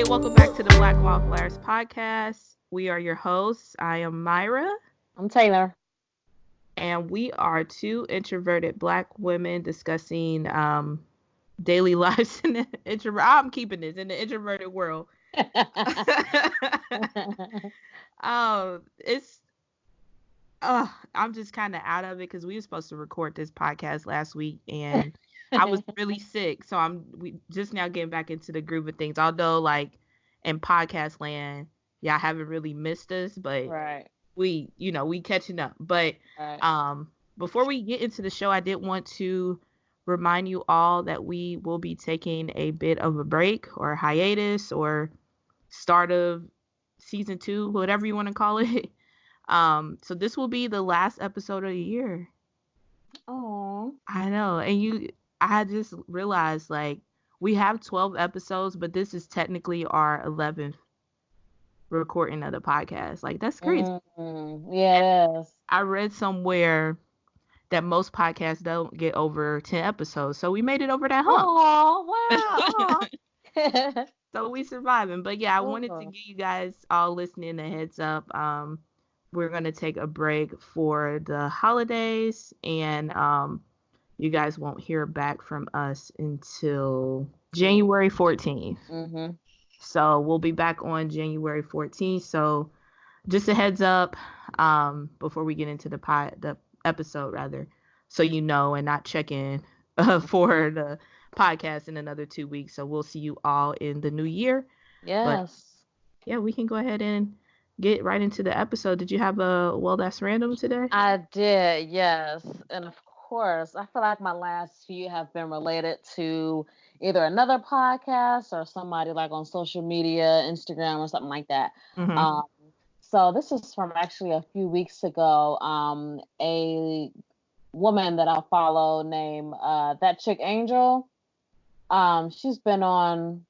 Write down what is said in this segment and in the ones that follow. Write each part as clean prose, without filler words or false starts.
welcome back to the Black Wallflowers podcast. We are your hosts. I am Myra, I'm Taylor. and we are two introverted Black women discussing daily lives in the introvert. I'm keeping this in the introverted world. It's I'm just kind of out of it because we were supposed to record this podcast last week, and I was really sick, so we just now getting back into the groove of things. Although, like in podcast land, y'all haven't really missed us, but Right. we catching up. But Right. before we get into the show, I did want to remind you all that we will be taking a bit of a break or hiatus or start of season 2, whatever you want to call it. So this will be the last episode of the year. Oh. I know. And I just realized, like, we have 12 episodes, but this is technically our 11th recording of the podcast. Like, that's crazy. Yeah, it is. I read somewhere that most podcasts don't get over 10 episodes. So we made it over that hump. Oh, wow. So we surviving. But yeah, I wanted to Oh. give you guys all listening a heads up. We're gonna take a break for the holidays, and you guys won't hear back from us until January 14th. Mm-hmm. So we'll be back on January 14th. So just a heads up, before we get into the episode rather, so you know, and not check in for the podcast in another 2 weeks. So we'll see you all in the new year. But Yes. yeah, we can go ahead and get right into the episode. Did you have a well that's random today? I did, yes. And of course, I feel like my last few have been related to either another podcast or somebody like on social media, Instagram or something like that. Mm-hmm. Um, so this is from actually a few weeks ago. A woman that I follow named That Chick Angel. She's been on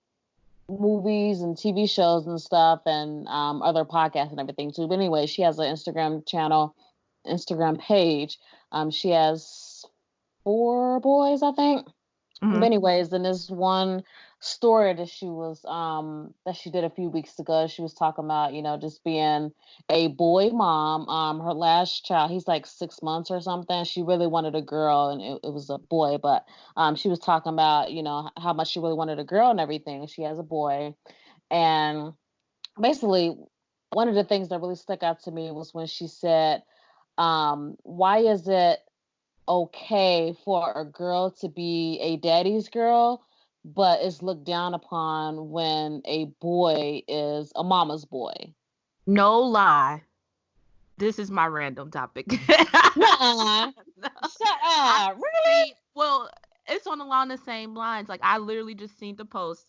movies and TV shows and stuff and other podcasts and everything too. But anyway, she has an Instagram channel, Instagram page. She has 4 boys, I think. But Mm-hmm. anyways, in this one story that she did a few weeks ago, she was talking about, just being a boy mom. Her last child, he's like 6 months or something. She really wanted a girl and it was a boy, but she was talking about, how much she really wanted a girl and everything. She has a boy. And basically one of the things that really stuck out to me was when she said, why is it okay for a girl to be a daddy's girl, but it's looked down upon when a boy is a mama's boy? No lie. This is my random topic. Nuh-uh. No, Shut I up. Really? see. Well, it's on along the same lines. Like I literally just seen the post.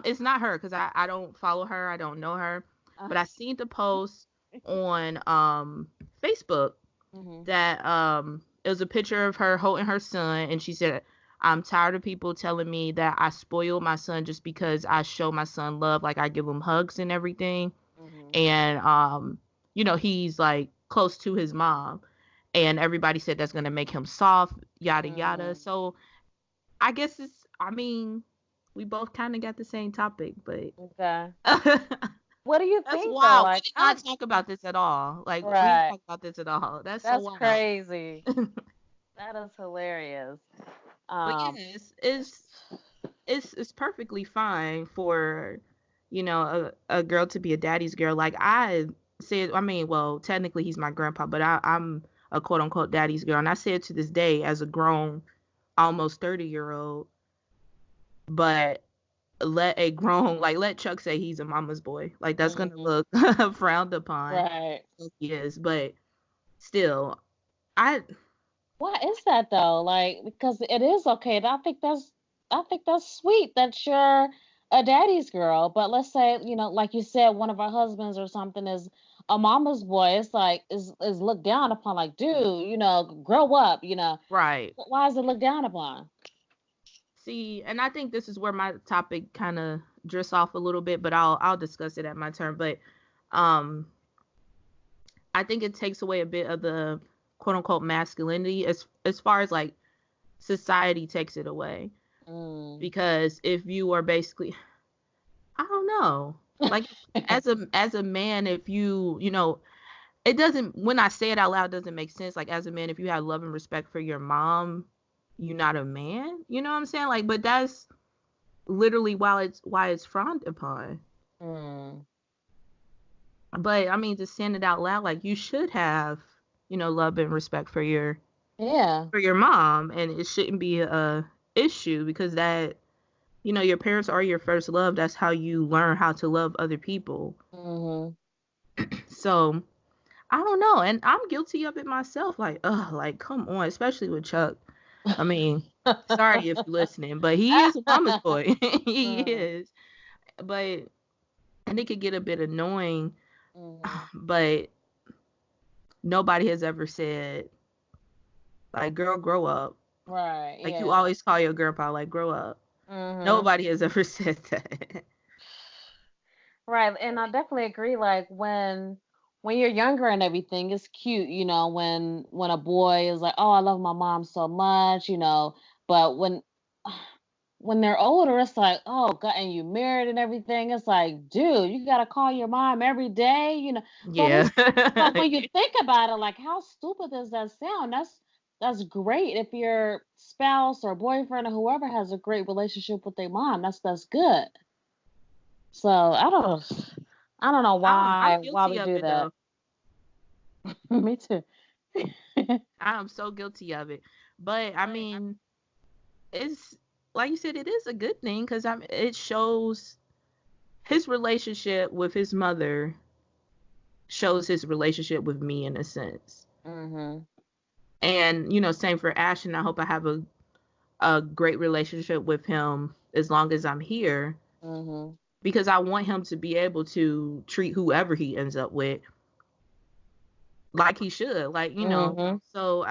It's not her because I don't follow her. I don't know her, Uh, but I seen the post on Facebook mhm. that it was a picture of her holding her son, and she said, "I'm tired of people telling me that I spoil my son just because I show my son love, like I give him hugs and everything." Mhm. And he's like close to his mom, and everybody said that's gonna make him soft, yada yada. Mm. So I guess I mean, we both kind of got the same topic, but Okay. that's What do you think though? wild. We Like, did not talk about this at all. Like we didn't right. talk about this at all. That's so That's wild. crazy. That is hilarious. But Um, yes, it's perfectly fine for a girl to be a daddy's girl. Like I said, I mean, well, technically he's my grandpa, but I'm a quote unquote daddy's girl, and I say it to this day as a grown, almost 30-year-old. But let Chuck say he's a mama's boy. Like that's gonna mhm. look frowned upon. Right. He is, but still, I Why is that though? Like, because it is okay. And I think that's sweet that you're a daddy's girl. But let's say, like you said, one of our husbands or something is a mama's boy. It's like is looked down upon. Like, dude, grow up. right. Why is it looked down upon? See, and I think this is where my topic kind of drifts off a little bit, but I'll discuss it at my turn. But um, I think it takes away a bit of the quote unquote masculinity as far as like society takes it away. Mm, Because if you are basically, I don't don't know. Like as a man, if you know, it doesn't, when I say it out loud, it doesn't make sense. Like as a man, if you have love and respect for your mom, you're not a man. You know what I'm saying? Like, but that's literally why it's frowned upon. Mm. But I mean, just saying it out loud, like you should have, love and respect for your Yeah. mom, and it shouldn't be a issue because that, your parents are your first love. That's how you learn how to love other people. Mhm. So I don't know, and I'm guilty of it myself. Like, like come on, especially with Chuck. I mean, sorry if you're listening, but he is a mama's boy. He Mm. is. But and it could get a bit annoying, Mhm. but nobody has ever said like, "Girl, grow up." Right. Like you Yeah. always call your grandpa like, "Grow up." Mhm. Nobody has ever said that. Right, and I definitely agree. Like when you're younger and everything, it's cute, when a boy is like, "Oh, I love my mom so much," But when they're older, it's like, "Oh God," and you married and everything. It's like, dude, you gotta call your mom every day. But Yeah. when you think about it, like, how stupid does that sound? That's great if your spouse or boyfriend or whoever has a great relationship with their mom. That's good. So I don't know I'm why guilty we of do it that. though. Me too. I'm so guilty of it. But I mean, it's like you said, it is a good thing because it shows his relationship with his mother shows his relationship with me in a sense. Mhm. And same for Ashton. I hope I have a great relationship with him as long as I'm here Mhm. because I want him to be able to treat whoever he ends up with like he should. Like, Mhm. so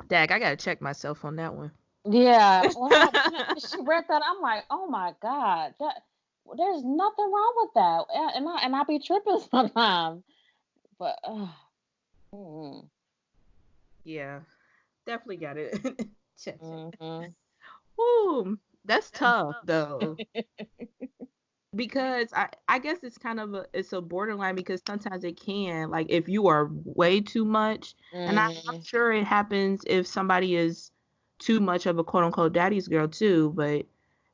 Dag, I gotta check myself on that one. Yeah. When she read that, I'm like, oh my God, there's nothing wrong with that. And I be tripping sometimes. But mm, Yeah, definitely got it. Check. mhm. Woo, that's tough though. Because I guess it's kind of it's a borderline because sometimes it can, like if you are way too much, and I'm Mhm. sure it happens if somebody is too much of a quote unquote daddy's girl too, but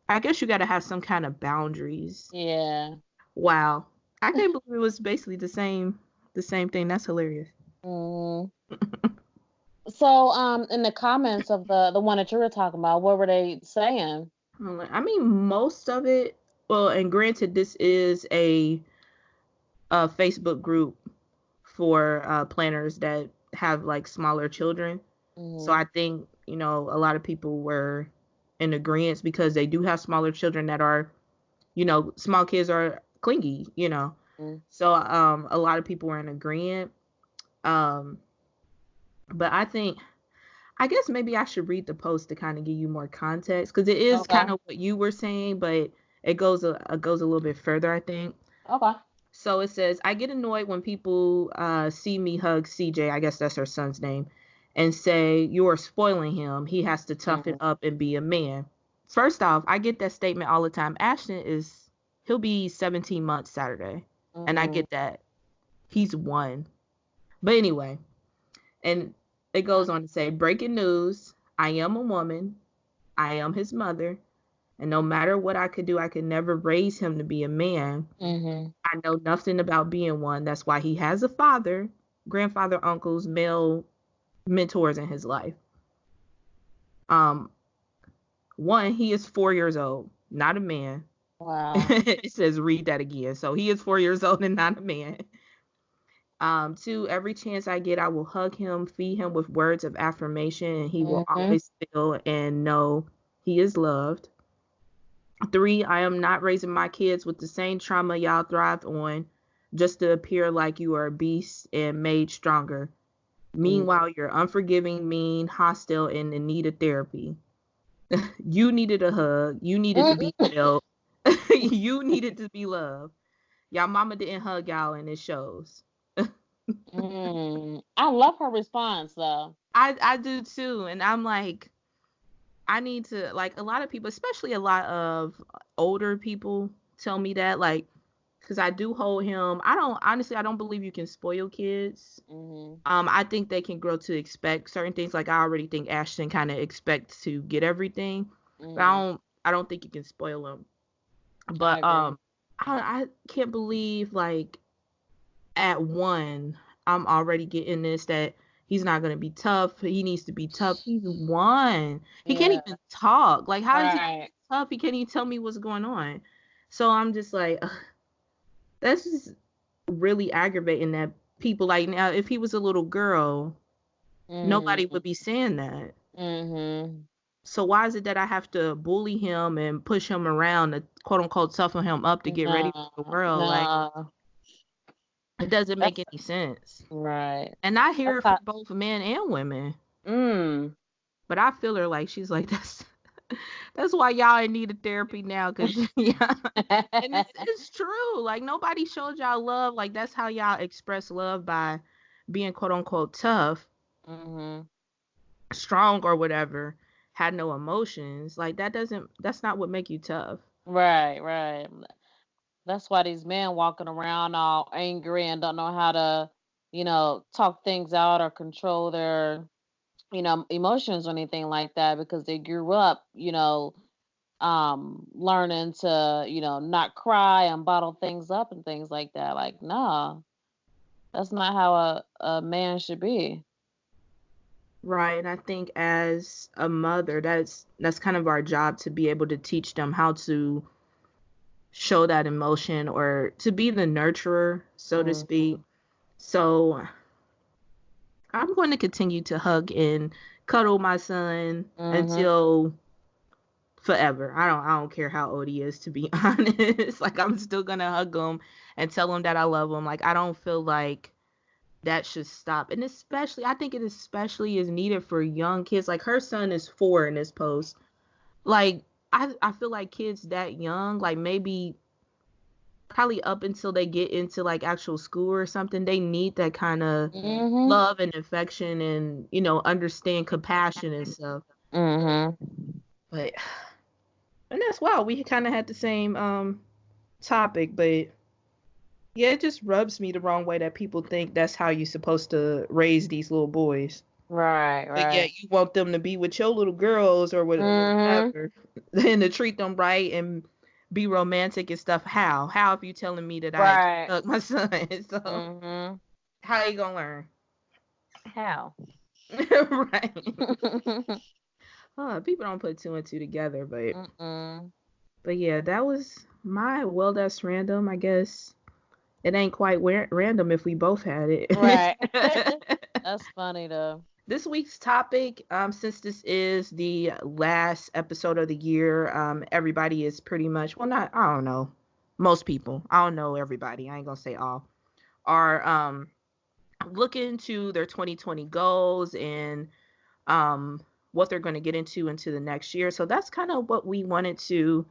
I guess you got to have some kind of boundaries. Yeah. Wow, I can't believe it was basically the same thing. That's hilarious. Mhm. So in the comments of the one that you were talking about, what were they saying? I mean, most of it. Well, and granted, this is a Facebook group for planners that have like smaller children. So Mhm. I think, a lot of people were in agreement because they do have smaller children that are, small kids are clingy. Mhm. So a lot of people were in agreement. Um, but I guess maybe I should read the post to kind of give you more context because it is kind Okay. of what you were saying, but it goes a little bit further, I think. Okay. So it says, I get annoyed when people see me hug CJ, I guess that's her son's name, and say, "You are spoiling him. He has to toughen Mhm. up and be a man." First off, I get that statement all the time. He'll be 17 months Saturday. And I Mhm. get that. He's one. But anyway, and it goes on to say, breaking news, I am a woman. I am his mother. And no matter what I could do, I could never raise him to be a man. Mhm. I know nothing about being one. That's why he has a father, grandfather, uncles, male mentors in his life. Um, One, he is 4 years old, not a man. Wow. It says read that again. So he is 4 years old and not a man. Two, every chance I get, I will hug him, feed him with words of affirmation, and he will Mhm. always feel and know he is loved. Three, I am not raising my kids with the same trauma y'all thrive on just to appear like you are a beast and made stronger. Mhm. Meanwhile, you're unforgiving, mean, hostile, and in need of therapy. You needed a hug. You needed to be felt. You needed to be loved. Y'all mama didn't hug y'all and it shows. I love her response though. I do too. And I'm like, I need to, like, a lot of people, especially a lot of older people, tell me that, like, because I do hold him. I don't honestly, I don't believe you can spoil kids. Mhm. I think they can grow to expect certain things. Like I already think Ashton kind of expects to get everything, but Mhm. I don't think you can spoil them. I But agree. I can't believe like at 1, I'm already getting this that he's not gonna be tough. He needs to be tough. He's 1. He can't Yeah. even talk. Like how is he Right. tough? He can't even tell me what's going on. So I'm just like, ugh, that's just really aggravating that people like now. If he was a little girl, nobody Mhm. would be saying that. Mhm. So why is it that I have to bully him and push him around to quote unquote toughen him up to get ready No. for the world? Like No. it doesn't make That's any sense. right. And I hear That's it how. from both men and women. Mm. But I feel her like she's like that's why y'all in need of therapy now, cause yeah. And it's true. Like nobody showed y'all love. Like that's how y'all express love, by being quote unquote tough, Mhm. strong or whatever, had no emotions. Like that's not what make you tough. Right. Right. That's why these men walking around all angry and don't know how to, talk things out or control their, emotions or anything like that because they grew up, learning to, not cry and bottle things up and things like that. Like, nah, that's not how a man should be. Right. And I think as a mother, that's kind of our job, to be able to teach them how to show that emotion, or to be the nurturer, so to speak. Mhm. So I'm going to continue to hug and cuddle my son Mhm. until forever. I don't care how old he is, to be honest. Like I'm still gonna hug him and tell him that I love him. Like I don't feel like that should stop. And especially I think it especially is needed for young kids. Like her son is 4 in this post. Like I feel like kids that young, like maybe probably up until they get into like actual school or something, they need that kind of Mhm. love and affection and understand compassion and stuff. Mhm. But and that's wild. We kind of had the same topic, but yeah, it just rubs me the wrong way that people think that's how you're supposed to raise these little boys. Right. But Right. yet you want them to be with your little girls or Mhm. whatever, and to treat them right and be romantic and stuff. How if you telling me that I can't Right. hug my son? So Mhm. how you gonna learn? How? Right. People don't put two and two together, Mm-mm. but yeah, that was my well. That's random. I guess it ain't quite random if we both had Right. it. That's funny though. This week's topic, since this is the last episode of the year, everybody is pretty much, well, not, I don't know, most people, I don't know everybody, I ain't gonna say all, are looking to their 2020 goals and what they're going to get into the next year. So that's kind of what we wanted to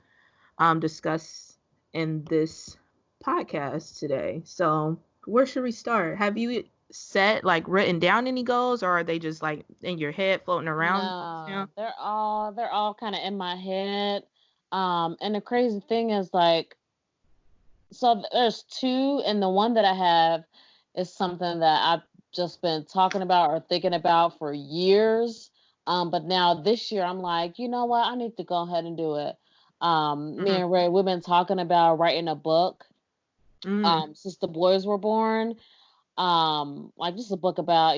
discuss in this podcast today. So where should we start? Have you set like written down any goals, or are they just like in your head floating around? Yeah. No, they're all kind of in my head. And the crazy thing is like, so there's two, and the one that I have is something that I've just been talking about or thinking about for years. But now this year I'm like, you know what? I need to go ahead and do it. Me Mm-hmm. and Ray, we've been talking about writing a book Mm-hmm. since the boys were born. Like just a book about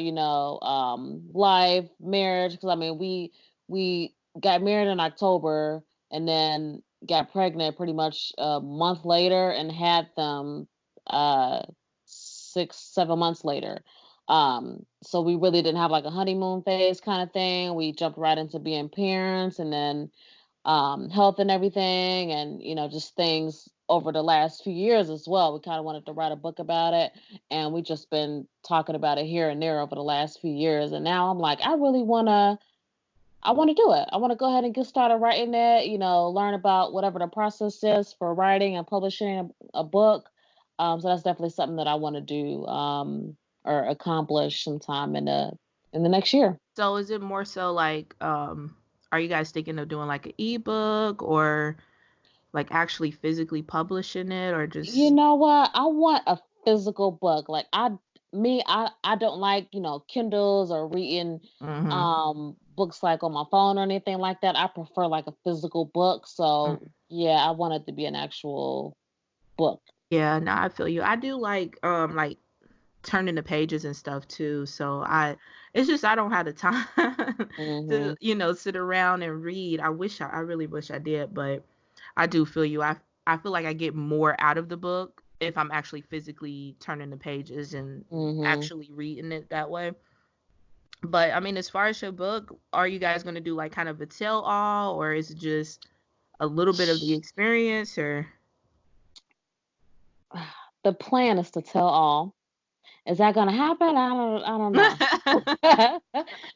life, marriage, because I mean we got married in October and then got pregnant pretty much a month later and had them 6 7 months later. So we really didn't have like a honeymoon phase kind of thing. We jumped right into being parents, and then health and everything, and just things over the last few years as well. We kind of wanted to write a book about it, and we just been talking about it here and there over the last few years. And now I'm like, I want to do it. I want to go ahead and get started writing it. Learn about whatever the process is for writing and publishing a book. So that's definitely something that I want to do, or accomplish sometime in the next year. So is it more so like, are you guys thinking of doing like an ebook or? like actually physically publishing it or You just know what? I want a physical book. Like I don't like, Kindles or reading mhm. books like on my phone or anything like that. I prefer like a physical book. So, Mhm. yeah, I want it to be an actual book. Yeah, no, I feel you. I do like turning the pages and stuff too. So it's just I don't have the time to, Mhm. sit around and read. I really wish I did, but I do feel you. I feel like I get more out of the book if I'm actually physically turning the pages and Mhm. actually reading it that way. But I mean, as far as your book, are you guys going to do like kind of a tell all, or is it just a little bit of the experience, or The plan is to tell all. Is that gonna happen? I don't know. I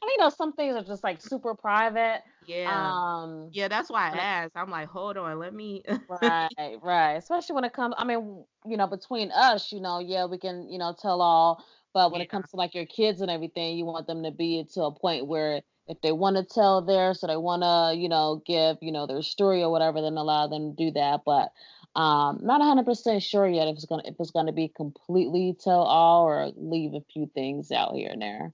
mean, some things are just like super private. yeah. Um, Yeah, that's why I when it asked. I'm like, hold on, let me. Right, right. Especially when it comes, I mean, between us, yeah, we can, tell all, but when it Yeah, comes to like your kids and everything, you want them to be to a point where if they want to tell theirs, so they want to, give, their story or whatever, then allow them to do that. But not 100% sure yet if it's gonna be completely tell all or leave a few things out here and there.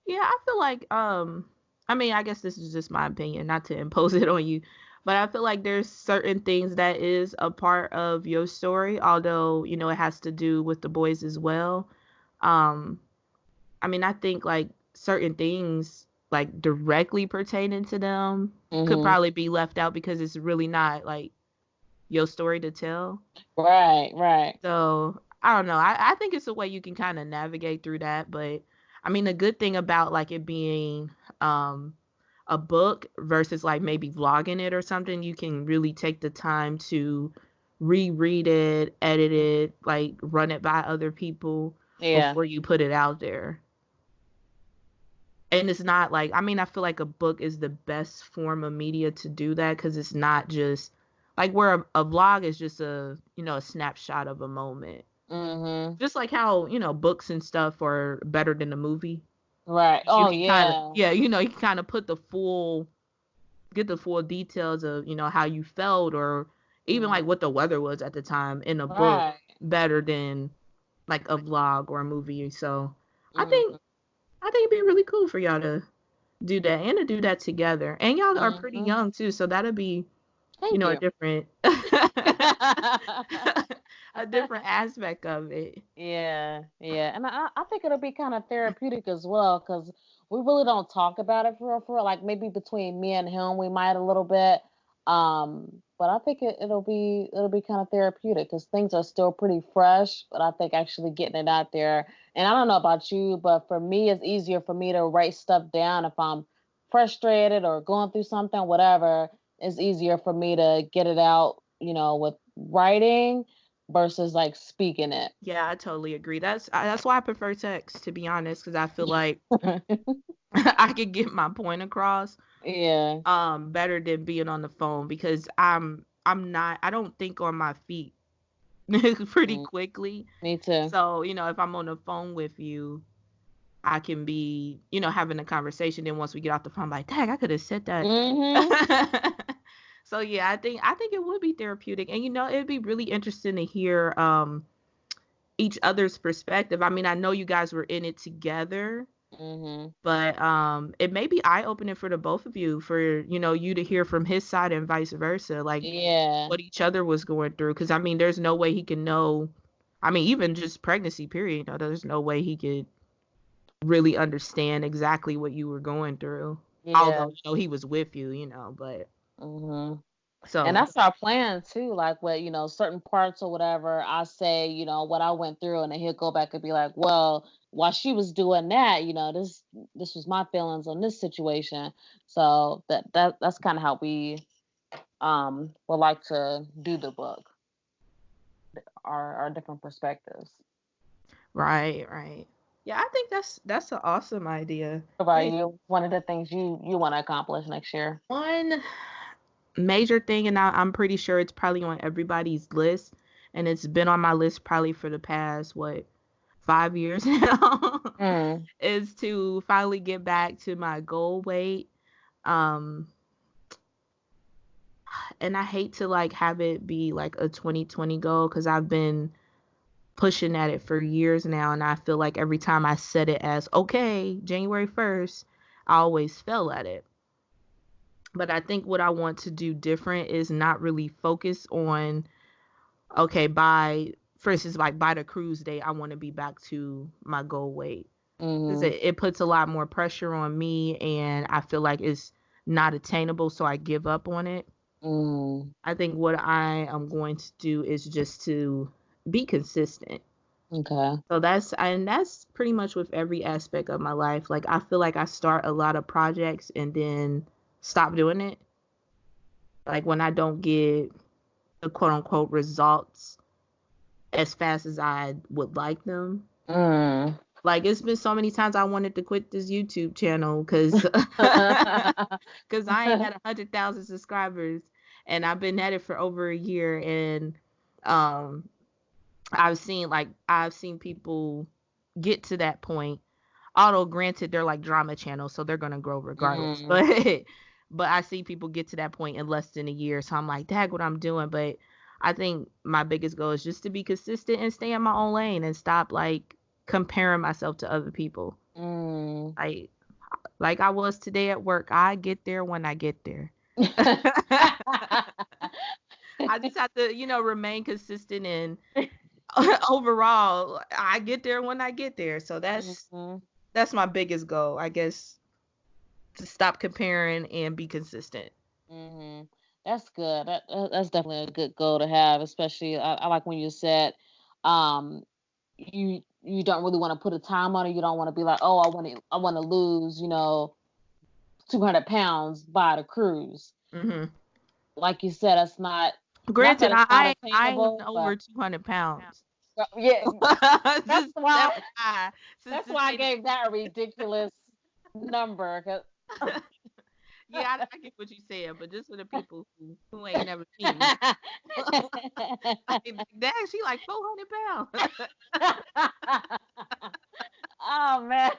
yeah. I feel like, I mean, I guess this is just my opinion, not to impose it on you, but I feel like there's certain things that is a part of your story, although it has to do with the boys as well. Um, I mean, I think like certain things like directly pertaining to them could Mm-hmm. probably be left out because it's really not like your story to tell. Right, right. So I don't know. I think it's a way you can kind of navigate through that. But I mean, the good thing about like it being um a book versus like maybe vlogging it or something, you can really take the time to reread it, edit it, like run it by other people Yeah. before you put it out there. And it's not like, I mean, I feel like a book is the best form of media to do that because it's not just like where a vlog is just a snapshot of a moment. Mm-hmm. Just like how, books and stuff are better than a movie. Right. 'Cause you Oh can kind of, yeah. yeah, you can kind of get the full details of, how you felt or even like Mm-hmm. what the weather was at the time in a book Right. better than like a vlog or a movie. So I think, Mhm, I think it'd be really cool for y'all to do that and to do that together. And y'all are pretty mhm. young too, so that'll be, Thank a you. different a different aspect of it. Yeah, yeah, and I think it'll be kind of therapeutic as well because we really don't talk about it for real. Like maybe between me and him, we might a little bit. But I think it'll be kind of therapeutic because things are still pretty fresh. But I think actually getting it out there, and I don't know about you, but for me, it's easier for me to write stuff down if I'm frustrated or going through something, whatever. It's easier for me to get it out, with writing versus like speaking it. Yeah, I totally agree. That's why I prefer text, to be honest, because I feel like I could get my point across Yeah. better than being on the phone because I'm not I don't think on my feet pretty Mm, quickly. me too. So, if I'm on the phone with you, I can be, having a conversation. Then once we get off the phone, I'm like, dang, I could have said that. Mhm. So yeah, I think it would be therapeutic. And it'd be really interesting to hear each other's perspective. I mean, I know you guys were in it together, Mhm. but it may be eye opening for the both of you for, you to hear from his side and vice versa, like Yeah. what each other was going through. Cause I mean, there's no way he can know. I mean, even just pregnancy period, there's no way he could really understand exactly what you were going through. Yeah. Although, he was with you, but Mhm. And so that's our plan too. Like what, certain parts or whatever, I say, what I went through and then he'll go back and be like, "Well, while she was doing that, this was my feelings on this situation." So that's kind of how we would like to do the book, our different perspectives. right, right. Yeah, I think that's an awesome idea. What about Hey, you? One of the things you want to accomplish next year? one major thing, and I'm pretty sure it's probably on everybody's list, and it's been on my list probably for the past, what, 5 years now, Mm. is to finally get back to my goal weight. Um, and I hate to like have it be like a 2020 goal because I've been pushing at it for years now, and I feel like every time I set it as okay, January 1st, I always fell at it. But I think what I want to do different is not really focus on okay, by for instance, like by the cruise date, I want to be back to my goal weight because Mhm. it puts a lot more pressure on me, and I feel like it's not attainable, so I give up on it. Mm. I think what I am going to do is just to be consistent. Okay. So that's pretty much with every aspect of my life. Like I feel like I start a lot of projects and then stop doing it. Like when I don't get the quote unquote results as fast as I would like them. Mm. Like it's been so many times I wanted to quit this YouTube channel because because I ain't got 100,000 subscribers and I've been at it for over a year, and um I've seen people get to that point. Although granted they're like drama channels, so they're gonna grow regardless. Mm. But I see people get to that point in less than a year. So I'm like, dag what I'm doing. But I think my biggest goal is just to be consistent and stay in my own lane and stop like comparing myself to other people. Mm. Like like I was today at work. I get there when I get there. I just have to, remain consistent, and overall, I get there when I get there. So Mhm. that's my biggest goal, I guess, to stop comparing and be consistent. Mhm. That's good. That's definitely a good goal to have, especially I like when you said um you don't really want to put a time on it. You don't want to be like, "Oh, I want to lose, 200 pounds by the cruise." Hmm. Like you said, that's not Granted, that it's not I ain't attainable, over but 200 pounds. yeah, that's Just why FYI, since that's this why I ain't gave that a ridiculous number. yeah, I get what you saying, but just for the people who ain't never seen me, like, dang, she like 400 pounds. Oh man.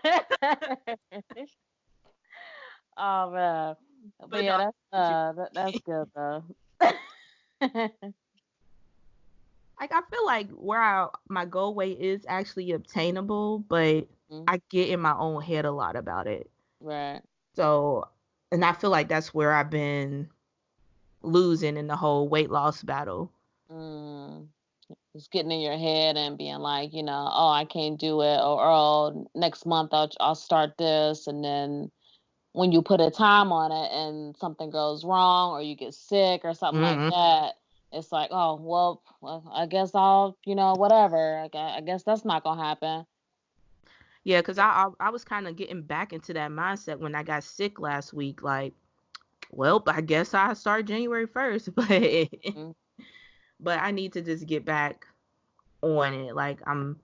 Oh man. But But no, yeah, I that's get what you that's mean. good though. Like I feel like my goal weight is actually obtainable, but Mhm. I get in my own head a lot about it. Right. So, and I feel like that's where I've been losing in the whole weight loss battle. Mm. Just getting in your head and being like, oh, I can't do it, or oh, next month I'll start this, and then when you put a time on it and something goes wrong or you get sick or something like Hmm. that, it's like, oh, well, I guess I'll, whatever. I guess that's not gonna happen. Yeah, because I was kind of getting back into that mindset when I got sick last week. Like, well, I guess I start January 1st, Mm. but I need to just get back on it. Like I'm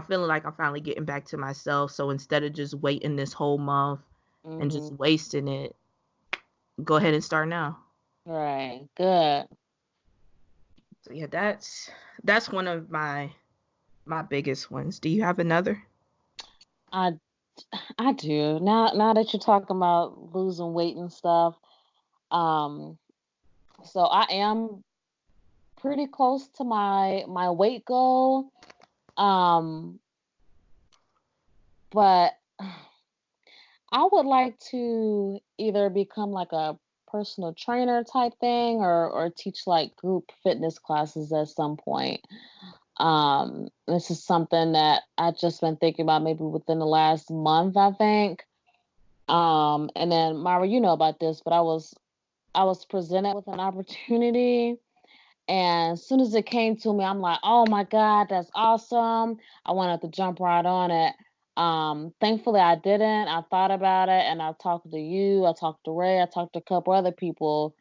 feeling like I'm finally getting back to myself. So instead of just waiting this whole month and just Mhm. wasting it, go ahead and start now. Right. Good. So yeah, that's one of my biggest ones. Do you have another? I I do. Now that you're talking about losing weight and stuff, um, so I am pretty close to my weight goal. Um, but I would like to either become like a personal trainer type thing, or teach like group fitness classes at some point. This is something that I just been thinking about maybe within the last month, I think. And then Myra, you know about this, but I was presented with an opportunity, and as soon as it came to me, I'm like, oh my God, that's awesome. I wanted to jump right on it. Thankfully I didn't. I thought about it, and I talked to you, I talked to Ray, I talked to a couple other people,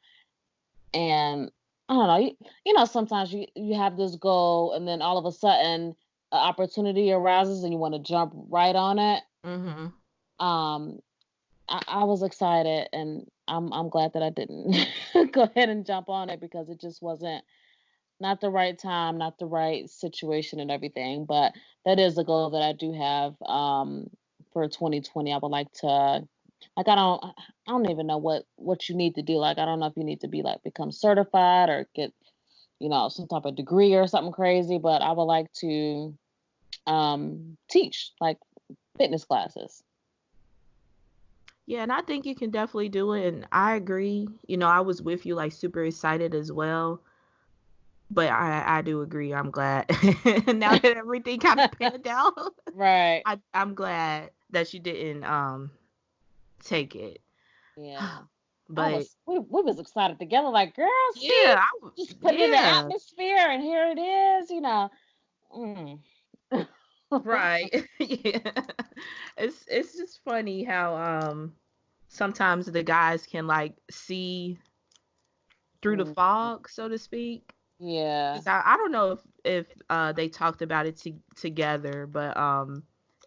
and I don't know, sometimes you have this goal, and then all of a sudden an opportunity arises and you want to jump right on it. Mhm. Um, I was excited, and I'm glad that I didn't go ahead and jump on it because it just wasn't not the right time, not the right situation and everything. But that is a goal that I do have for 2020. I would like to Like I don't even know what you need to do. Like I don't know if you need to be like become certified or get, some type of degree or something crazy, but I would like to teach like fitness classes. Yeah, and I think you can definitely do it. And I agree. I was with you, like super excited as well. But I do agree. I'm glad now that everything kind of panned out. Right. I'm glad that you didn't take it. Yeah. But We was excited together, like, girl, see, yeah, just put it in the yeah, atmosphere and here it is. Mm. right. Yeah. It's just funny how sometimes the guys can like see through the Mhm. fog, so to speak. Yeah. 'Cause I don't know if they talked about it together, but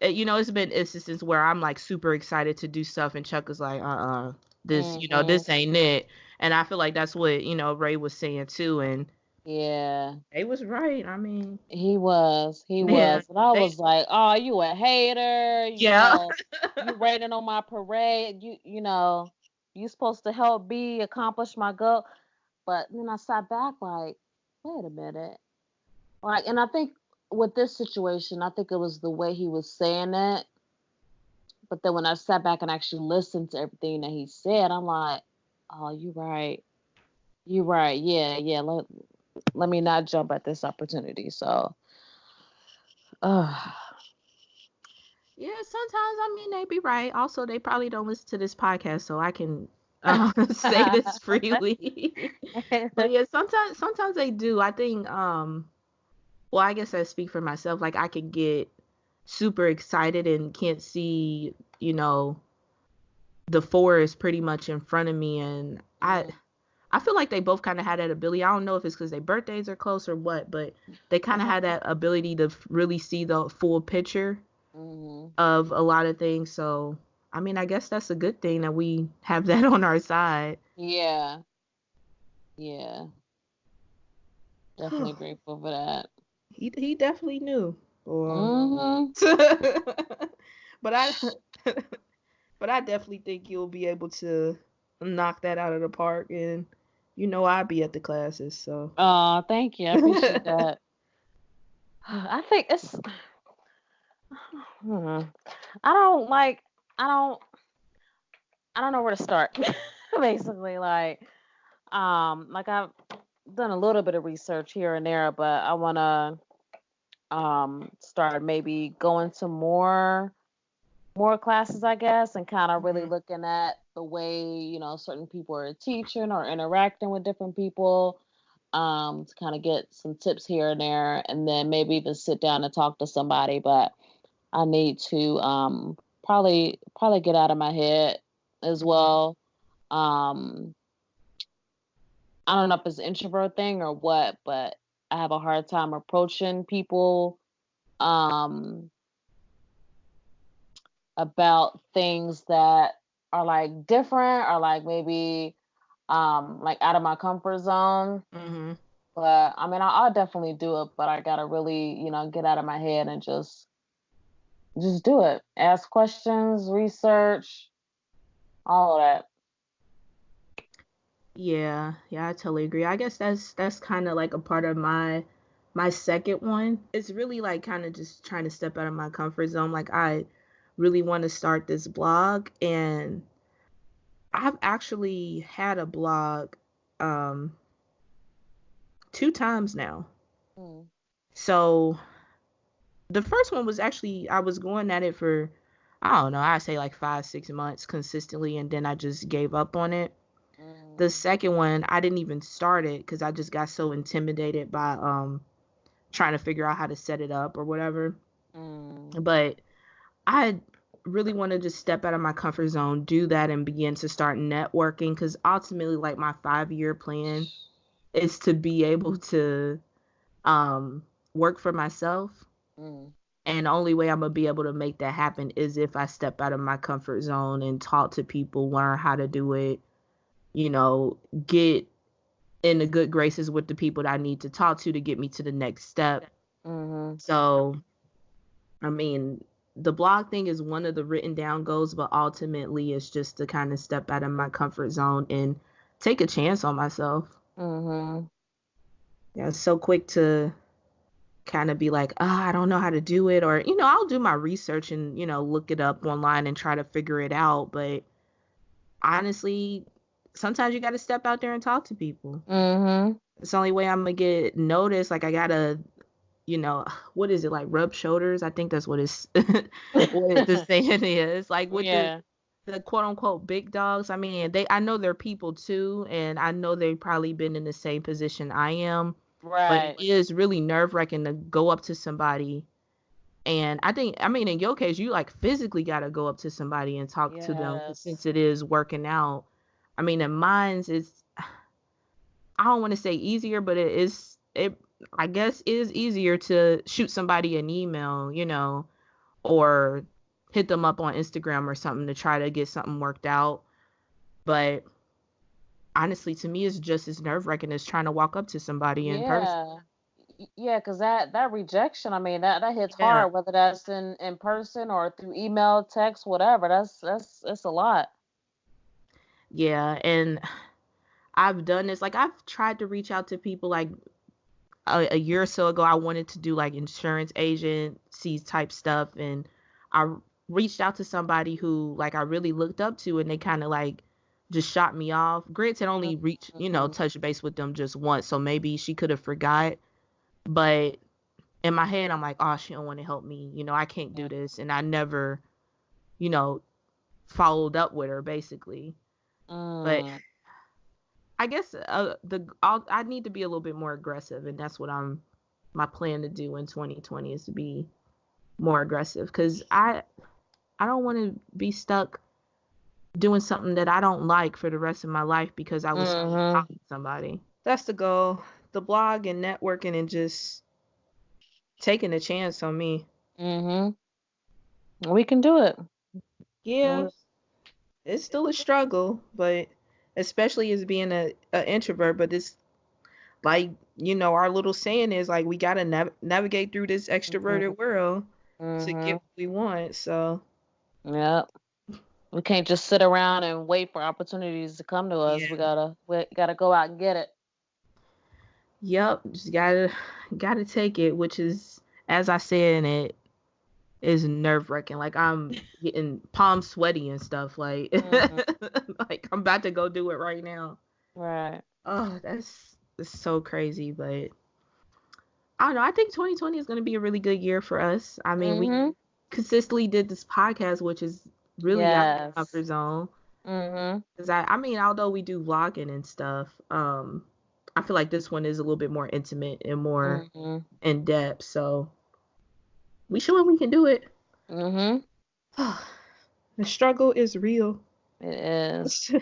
it's been instances where I'm like super excited to do stuff, and Chuck is like, this Mhm. this ain't it, and I feel like that's what Ray was saying too, and Yeah. Ray was right. I mean, He was. He yeah, was. And I they was like, "Oh, you a hater, yeah. you raining on my parade. You supposed to help me accomplish my goal." But then I sat back like, "Wait a minute." Like, and I think with this situation, I think it was the way he was saying it. But then when I sat back and actually listened to everything that he said, I'm like, "Oh, you're right. You're right. Yeah, yeah. Let me not jump at this opportunity." So, uh, Yeah, sometimes I mean they be right. Also, they probably don't listen to this podcast, so I can say this freely. But yeah, sometimes they do. I think well, I guess I speak for myself. Like I can get super excited and can't see, you know, the forest pretty much in front of me, and mm, I feel like they both kind of had that ability. I don't know if it's because their birthdays are close or what, but they kind of had that ability to really see the full picture mhm. of a lot of things. So, I mean, I guess that's a good thing that we have that on our side. Yeah, yeah, definitely grateful for that. He definitely knew. Well, Mhm. but I but I definitely think you'll be able to knock that out of the park, and I'll be at the classes. So Oh, thank you. I appreciate that. I think it's. Hmm. I don't like. I don't. I don't know where to start. Basically, like I've done a little bit of research here and there, but I want to start maybe going to more classes, I guess, and kind of really mhm. looking at the way, certain people are teaching or interacting with different people, to kind of get some tips here and there, and then maybe even sit down and talk to somebody. But I need to probably get out of my head as well. Um, I don't know if it's an introvert thing or what, but I have a hard time approaching people um about things that are like different or like maybe like out of my comfort zone. Mhm. But I mean, I'll definitely do it, but I gotta really, get out of my head and just do it. Ask questions, research, all of that. Yeah, yeah, I totally agree. I guess that's kind of like a part of my second one. It's really like kind of just trying to step out of my comfort zone. Like I really want to start this blog, and I've actually had a blog um 2 times now. Mm, So the first one was actually I was going at it for I don't know, I say like 5 6 months consistently, and then I just gave up on it. The mm, second one I didn't even start it because I just got so intimidated by trying to figure out how to set it up or whatever. mm, But I really want to just step out of my comfort zone, do that, and begin to start networking because ultimately, like, my 5 year plan is to be able to work for myself. mm. And the only way I'm gonna be able to make that happen is if I step out of my comfort zone and talk to people, learn how to do it, you know, get in the good graces with the people that I need to talk to get me to the next step. Mhm. So, I mean, the blog thing is one of the written down goals, but ultimately it's just to kind of step out of my comfort zone and take a chance on myself. Mhm. Yeah, it's so quick to kind of be like, I don't know how to do it, or I'll do my research and look it up online and try to figure it out, but honestly, sometimes you got to step out there and talk to people. Mhm. It's the only way I'm gonna get noticed. Like I gotta, what is it, like rub shoulders? I think that's what it's what the saying is. Like with Yeah. the quote unquote big dogs. I mean, I know they're people too, and I know they've probably been in the same position I am, but it Right. is really nerve wracking to go up to somebody. And I mean, in your case, you like physically got to go up to somebody and talk to them, 'cause Yes. since it is working out. I mean, in mine's is, I don't want to say easier, but I guess is easier to shoot somebody an email, or hit them up on Instagram or something to try to get something worked out. But honestly, to me, it's just as nerve wracking as trying to walk up to somebody in person. Yeah. Yeah, because that rejection, I mean, that hits Yeah. hard, whether that's in person or through email, text, whatever. That's a lot. Yeah. And I've done this. Like, I've tried to reach out to people like a year or so ago. I wanted to do like insurance agencies type stuff. And I reached out to somebody who like I really looked up to, and they kind of like just shot me off. Granted, only reached, Mhm. touched base with them just once. So maybe she could have forgot. But in my head, I'm like, oh, she don't want to help me. I can't do Yeah. this. And I never, you know, followed up with her basically. But Mm. I guess I need to be a little bit more aggressive, and that's what my plan to do in 2020 is to be more aggressive, because I don't want to be stuck doing something that I don't like for the rest of my life because I was scared to talk Mhm. to somebody. That's the goal. The blog and networking and just taking a chance on me. Mhm. We can do it. Yeah, We- it's still a struggle, but especially as being a introvert, but it's like, our little saying is like we got to navigate through this Mhm. extroverted world to get Mhm. what we want. So, Yeah. We can't just sit around and wait for opportunities to come to us. yeah. We gotta go out and get it. Yep, just gotta take it, which is, as I said, it is nerve-wracking. Like I'm getting palm sweaty and stuff like Mhm. like I'm about to go do it right now. Right. Oh, that's so crazy, but I don't know. I think 2020 is going to be a really good year for us. I mean, we Mhm. consistently did this podcast, which is really out of my Yes. comfort zone. Mhm. Cause I mean, although we do vlogging and stuff, I feel like this one is a little bit more intimate and more Mhm. in depth. So we showing we can do it. Mhm. The struggle is real. It is.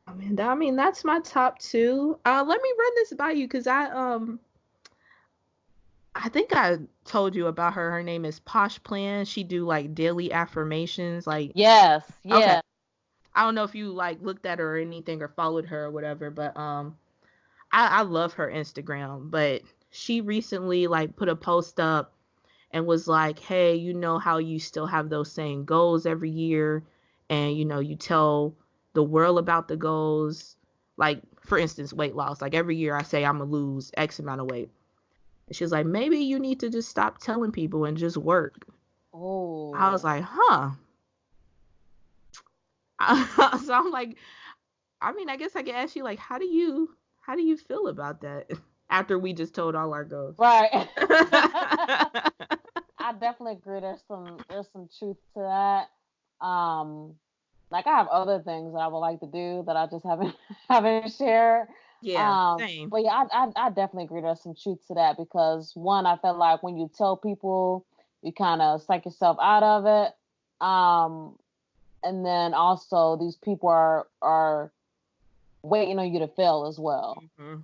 I mean, that's my top two. Let me run this by you because I think I told you about her. Her name is Posh Plan. She do like daily affirmations. Like, Yes. okay, Yeah. I don't know if you like looked at her or anything or followed her or whatever, but I love her Instagram. But she recently like put a post up and was like, hey, you know how you still have those same goals every year, and you tell the world about the goals. Like, for instance, weight loss. Like every year I say I'm gonna lose X amount of weight. And she was like, maybe you need to just stop telling people and just work. I was Oh. like, huh. So I'm like, I mean, I guess I could ask you, like, how do you feel about that after we just told all our goals? Right. I definitely agree. There's some truth to that. Like I have other things that I would like to do that I just haven't haven't shared. Yeah, same. But yeah, I definitely agree. There's some truth to that because one, I felt like when you tell people, you kind of psych yourself out of it. Um, and then also these people are waiting on you to fail as well. Hmm.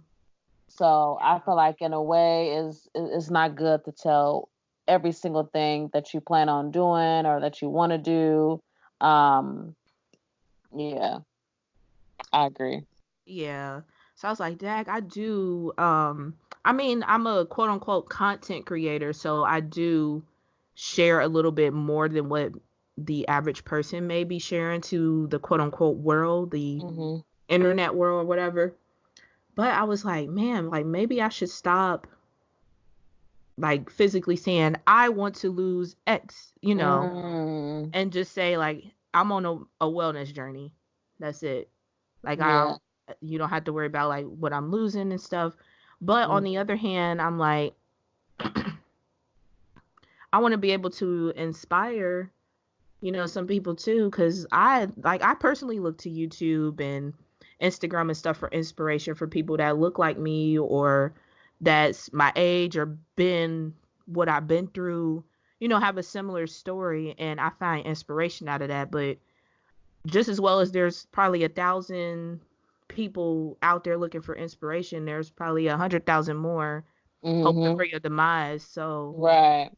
So I Yeah. feel like in a way is not good to tell every single thing that you plan on doing or that you want to do. Um, yeah, I agree. Yeah. So I was like, Dag, I do I mean, I'm a quote unquote content creator, so I do share a little bit more than what the average person may be sharing to the quote unquote world, the Mhm. internet world or whatever. But I was like, man, like maybe I should stop like physically saying I want to lose X, Mm. and just say like I'm on a wellness journey. That's it. Like I Yeah. don't, you don't have to worry about like what I'm losing and stuff. But on the Mhm. other hand, I'm like I want to be able to inspire, some people too, because I personally look to YouTube and Instagram and stuff for inspiration for people that look like me or that's my age or been what I've been through, have a similar story, and I find inspiration out of that. But just as well as there's probably 1,000 people out there looking for inspiration, there's probably 100,000 more hoping for Mhm. your demise. So Right.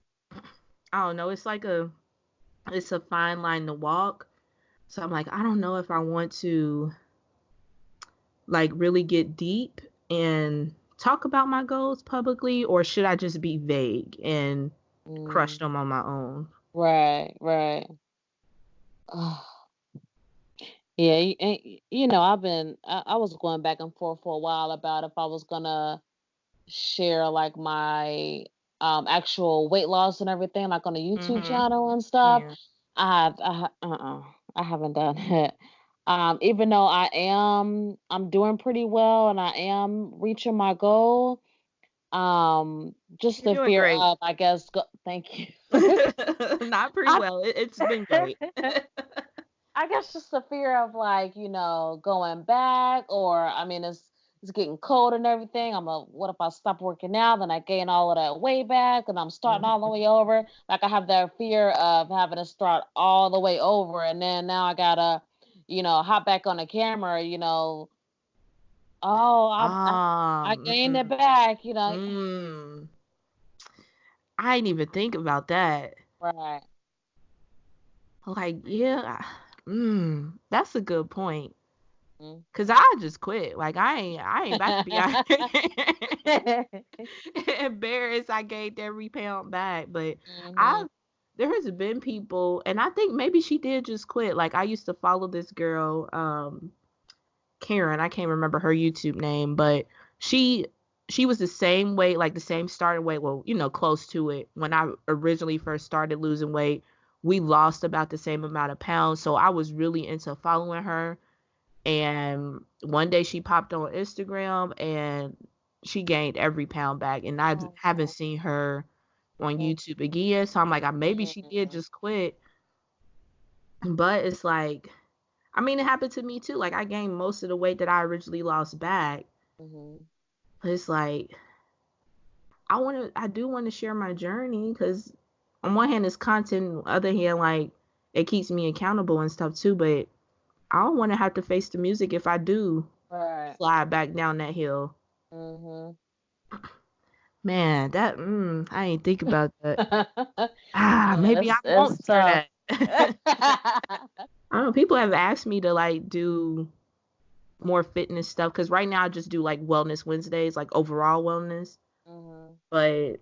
I don't know. It's a fine line to walk. So I'm like, I don't know if I want to like really get deep and talk about my goals publicly, or should I just be vague and crush Mm. them on my own? Right. Right. Yeah, I was going back and forth for a while about if I was gonna share like my actual weight loss and everything, like on a YouTube Mhm. channel and stuff. Yeah. I haven't done it. Even though I'm doing pretty well and I am reaching my goal. Just You're the doing fear great. of, I guess, thank you. Not pretty I well. It's been great. I guess just the fear of like, going back or I mean it's getting cold and everything. What if I stop working out, then I gain all of that way back and I'm starting all the Mhm. way over. Like I have that fear of having to start all the way over and then now I gotta, hop back on the camera, oh I gained it Mm. back. Mm. I didn't even think about that. Right. Like, yeah, that's a good point. Mm. 'Cause I just quit. Like I ain't about to be out embarrassed I gained every pound back. But Mhm. I there has been people, and I think maybe she did just quit. Like I used to follow this girl, Karen. I can't remember her YouTube name, but she she was the same weight, like the same starting weight, well, close to it. When I originally first started losing weight, we lost about the same amount of pounds. So I was really into following her. And one day she popped on Instagram and she gained every pound back. And I haven't Oh. seen her on YouTube again. So I'm like, maybe she did Mhm. just quit. But it's like, I mean, it happened to me too. Like I gained most of the weight that I originally lost back. Mhm. But it's like, I do want to share my journey because on one hand it's content, on the other hand, like it keeps me accountable and stuff too. But I don't want to have to face the music if I do Right. slide back down that hill. Mhm. Man, I ain't think about that. Maybe I It's won't share tough. that. I don't know. People have asked me to like do more fitness stuff because right now I just do like wellness Wednesdays, like overall wellness. Mhm. But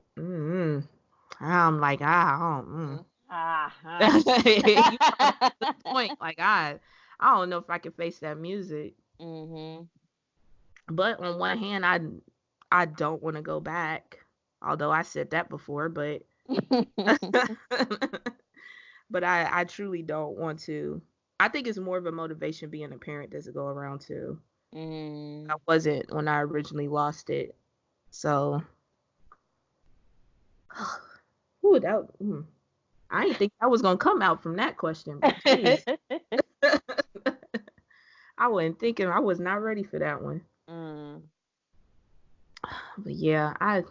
I'm like, Mhm. You brought up a good point. Like I don't know if I can face that music. Mhm. But on one hand, I don't want to go back. Although I said that before, but but I truly don't want to. I think it's more of a motivation being a parent doesn't go around too. I Mm. wasn't when I originally lost it. So, ooh, I didn't think that was gonna come out from that question, but jeez, I wasn't thinking. I was not ready for that one. Mm. But yeah, I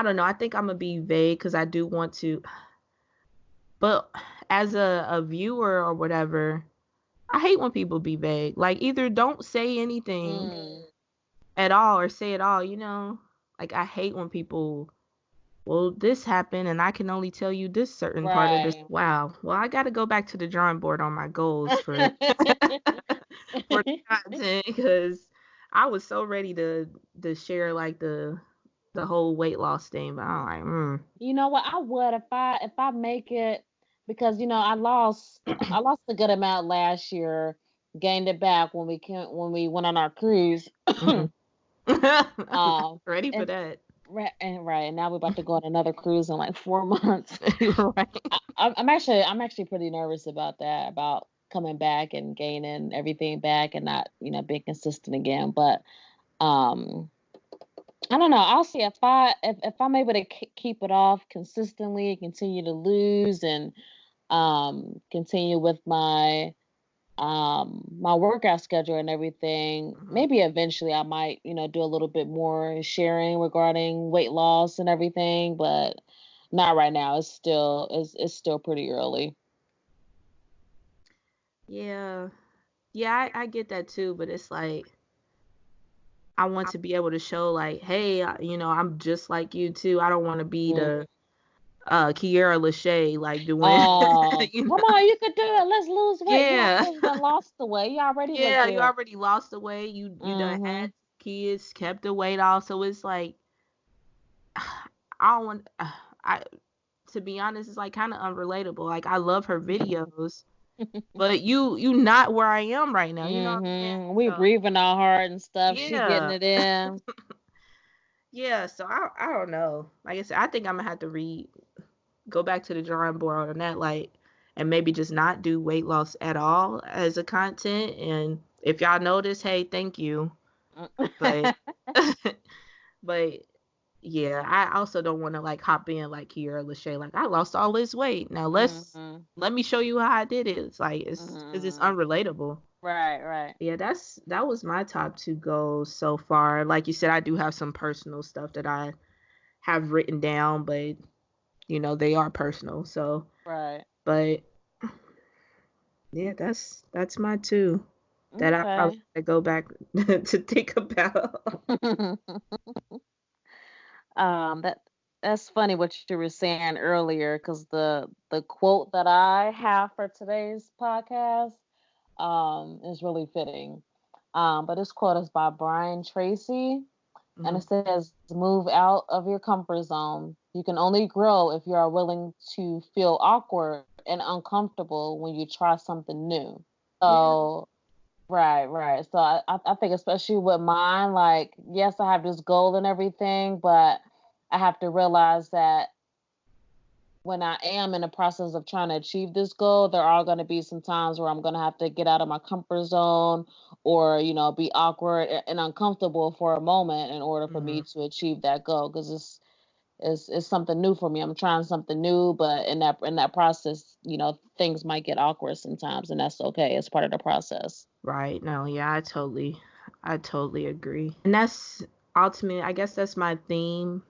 don't know. I think I'm gonna be vague because I do want to. But as a viewer or whatever, I hate when people be vague. Like either don't say anything Mm. at all or say it all, Like I hate when people, well, this happened and I can only tell you this certain part of this. Right. Wow. Well, I got to go back to the drawing board on my goals for the content because I was so ready to share like the the whole weight loss thing, but I'm like, You know what? I would if I make it, because I lost a good amount last year, gained it back when we went on our cruise. mm. um Ready for and that. right, and now we're about to go on another cruise in like 4 months. Right. I'm actually pretty nervous about that, about coming back and gaining everything back and not, being consistent again. But um I don't know. I'll see if I'm able to keep it off consistently, continue to lose, and continue with my workout schedule and everything. Mhm. Maybe eventually I might, do a little bit more sharing regarding weight loss and everything, but not right now. It's still pretty early. Yeah. Yeah, I get that too, but it's like I want to be able to show like, hey, I'm just like you too. I don't want to be Mm. the Kiera Lachey like doing Oh, you come know. on, you could do it. Let's lose weight. You Yeah. already done lost the weight. You already look Yeah, you good. already lost the weight. You done Mhm. had kids, kept the weight off. So it's like I don't want I to be honest, it's like kind of unrelatable. Like I love her videos, but you not where I am right now. You know what I'm saying? We So breathing all hard and stuff. She getting yeah. it in. Yeah, so I don't know. Like I said, I think I'm gonna have to go back to the drawing board on that, like, and maybe just not do weight loss at all as a content. And if y'all notice, hey, thank you. But but yeah, I also don't want to like hop in like Kiera Lachey, like I lost all this weight. Now Mhm. let me show you how I did it. It's like it's just Mhm. unrelatable. Right, right. Yeah, that was my top two goals so far. Like you said, I do have some personal stuff that I have written down, but they are personal. So, Right. but yeah, that's my two that I probably Okay. have to go back to think about. That's funny what you were saying earlier, because the quote that I have for today's podcast is really fitting. But this quote is by Brian Tracy, and Mhm. it says, "Move out of your comfort zone. You can only grow if you are willing to feel awkward and uncomfortable when you try something new." Yeah. So, right, right. So I think especially with mine, like, yes, I have this goal and everything, but I have to realize that when I am in the process of trying to achieve this goal, there are going to be some times where I'm going to have to get out of my comfort zone, or, be awkward and uncomfortable for a moment in order for Mhm. me to achieve that goal, because it's something new for me. I'm trying something new, but in that process, things might get awkward sometimes, and that's okay. It's part of the process. Right. No, yeah, I totally agree. And that's ultimately, I guess that's my theme.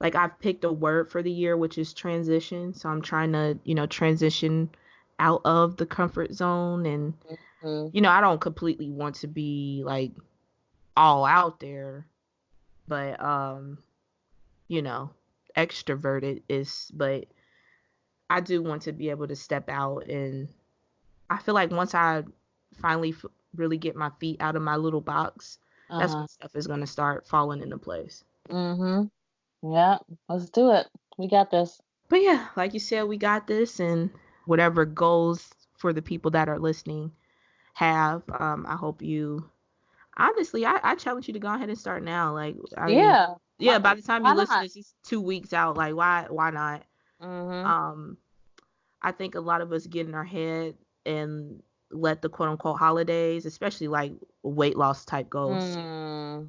Like I've picked a word for the year, which is transition. So I'm trying to, transition out of the comfort zone. And, Hmm. I don't completely want to be like all out there, but, you know, extroverted is, but I do want to be able to step out. And I feel like once I finally really get my feet out of my little box, that's when Uh-huh. stuff is going to start falling into place. Mhm. Yeah. Let's do it. We got this. But yeah, like you said, we got this, and whatever goals for the people that are listening have, I hope you. Honestly, I challenge you to go ahead and start now. Like, I mean, Yeah. yeah, by the time you Why listen, not? it's 2 weeks out. Like, why not? Mhm. Um, I think a lot of us get in our head and let the quote unquote holidays, especially like weight loss type goals,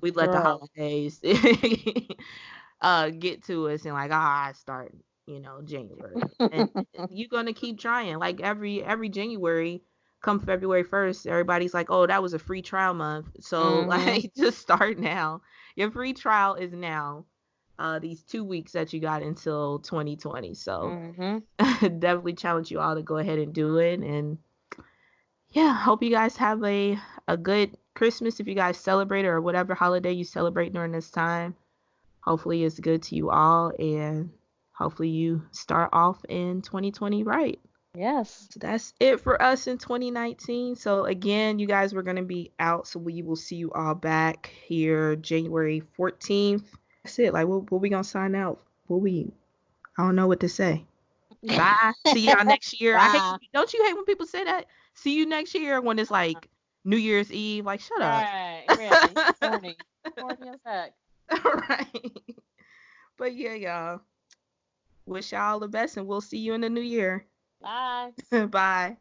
we let the Girl. holidays get to us and like, I start, January. And you're gonna keep trying. Like every January, come February 1st, everybody's like, oh, that was a free trial month. So Mhm. like just start now. Your free trial is now. These 2 weeks that you got until 2020. So Mhm. definitely challenge you all to go ahead and do it. And yeah, hope you guys have a good Christmas if you guys celebrate or whatever holiday you celebrate during this time. Hopefully it's good to you all and hopefully you start off in 2020 right. Yes. So that's it for us in 2019. So again, you guys were going to be out, so we will see you all back here January 14th. That's it. Like, what we gonna sign out? What we? I don't know what to say. Bye. See y'all next year. I hate. Bye. Don't you hate when people say that? See you next year when it's like New Year's Eve. Like, shut up. Right, really. Corny. Corny as heck. Right. But yeah, y'all. Wish y'all the best, and we'll see you in the new year. Bye. Bye.